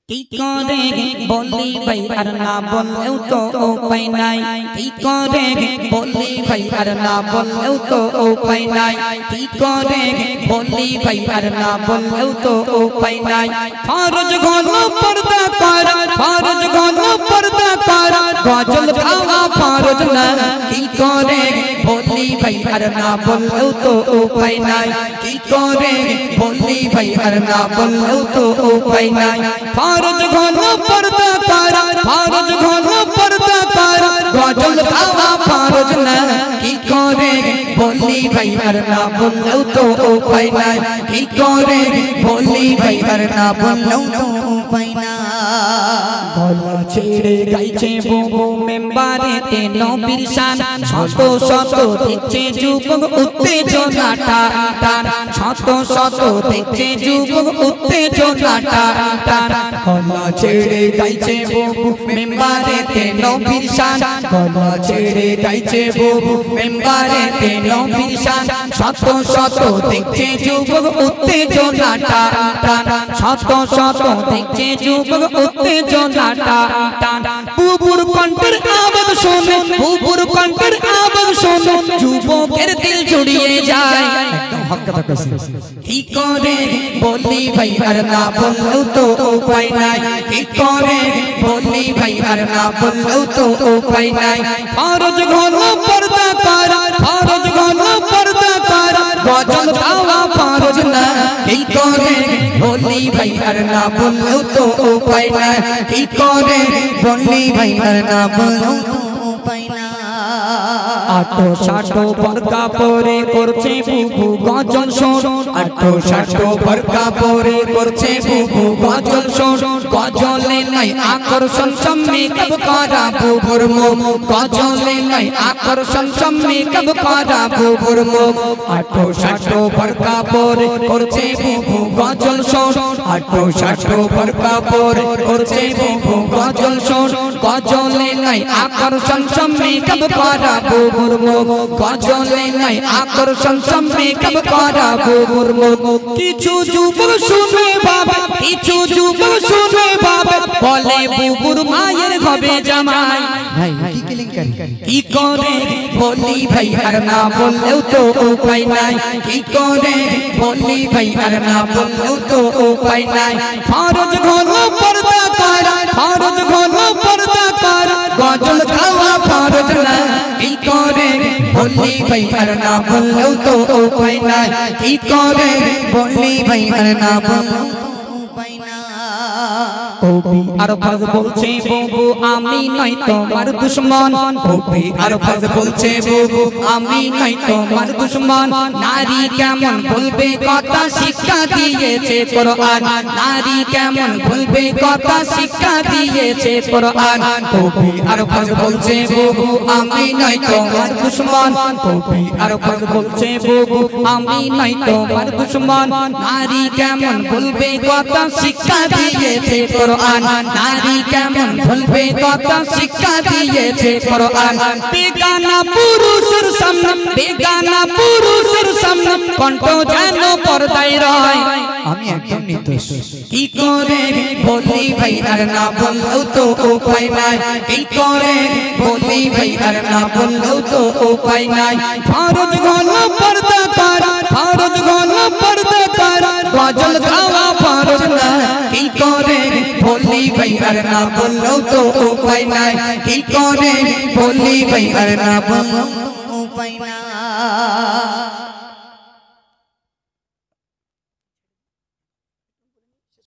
কি করে বলি ভাই আর না বললেও তো উপায় নাই কি করে বলি ভাই আর না বললেও তো উপায় নাই কি করে বলি ভাই আর না বললেও তো উপায় নাই ফরজ গলো পর্দা কর ফরজ গলো পর্দা কর গজল গাওয়া ফরজ না কি করে বলি ভাই আর না বললেও তো উপায় নাই কি করে বলি ভাই আর না বললেও তো উপায় নাই ফরজ গলো পর্দা কর ফরজ গলো পর্দা কর গজল গাওয়া ফরজ না কি করে বলি ভাই আর না বললেও তো উপায় নাই কি করে বলি ভাই আর না বললেও তো উপায় নাই গলা ছেড়ে গাইছে বুবু মেম্বারেতে নবীর শান শত শত দেখছে যুবক উত্তেজনা টান শত শত দেখছে যুবক উত্তেজনা টান গলা ছেড়ে গাইছে বুবু মেম্বারেতে নবীর শান গলা ছেড়ে গাইছে বুবু মেম্বারেতে নবীর শান শত শত দেখছে যুবক উত্তেজনা টান শত শত দেখছে যুবক উত্তেজনা টান বুবুর কণ্ঠের আওয়াজ শুনে বুবুর কণ্ঠের আওয়াজ শুনে যুবকের দিল জুড়িয়ে যায় একদম হক কথা কইছি কি করে বলি ভাই আর না বললেও তো উপায় নাই কি করে বলি ভাই আর না বললেও তো উপায় নাই ফরজ গলো পর্দা কর ফরজ গলো পর্দা কর গজল গাওয়া ফরজ না কি করে বলি ভাই আর না বললেও তো উপায় নাই কি করে বলি ভাই আর না বললেও তো উপায় নাই আটো শাটো বরকা পরে করছে বুবু গজল শোন আটো শাটো বরকা পরে করছে বুবু গজল শোন গজলে নাই আকর্ষণ সম্মে কব করা বুবুর মুখ গজলে নাই আকর্ষণ সম্মে কব করা বুবুর মুখ আটো শাটো বরকা পরে করছে বুবু গজল শোন আটো শাটো বরকা পরে করছে বুবু গজল শোন গজলে নাই আকর্ষণ সম্মে কব করা বুবুর মুখ গজলে নাই আকর্ষণ সম্মে কব করা বুবুর মুখ কিছু যুবক শুনে বাবা কিছু যুবক শুনে বাবা বলে বুবুর মায়ের হবে জামাই ভাই কি কেলেঙ্কারি কি করে বলি ভাই আর না বললেও তো উপায় নাই কি করে বলি ভাই আর না বললেও তো উপায় নাই ফরজ গলো পর্দা কর ফরজ গলো পর্দা কর গজল গাওয়া ফরজ না কি করে বলি ভাই আর না বললেও তো উপায় নাই কি করে বলি ভাই আর না বললেও তো উপায় নাই কবি আর ফাজ বলছে বুবু আমি নই তোমার দুশমন কবি আর ফাজ বলছে বুবু আমি নই তোমার দুশমন নারী কেমন বলবে কথা শিক্ষা দিয়েছে কোরআন নারী কেমন বলবে কথা শিক্ষা দিয়েছে কোরআন কবি আর ফাজ বলছে বুবু আমি নই তোমার দুশমন কবি আর ফাজ বলছে বুবু আমি নই তোমার দুশমন নারী কেমন বলবে কথা শিক্ষা দিয়েছে কোরআন নারী কেমন ভুলবে কথা শিক্ষা দিয়েছে কোরআন বেগানা পুরুষের সামনে বেগানা পুরুষের সামনে কণ্ঠ যেন পর্দায় রয় আমি একদম নির্দোষ কি করে বলি ভাই আর না বললেও তো উপায় নাই কি করে বলি ভাই আর না বললেও তো উপায় নাই ফরজ গলো পর্দা কর ফরজ গলো পর্দা কর গজল গাওয়া ফরজ না কি করে বলি ভাই আর না বললেও তো উপায় নাই কি করে বলি ভাই আর না বললেও উপায় নাই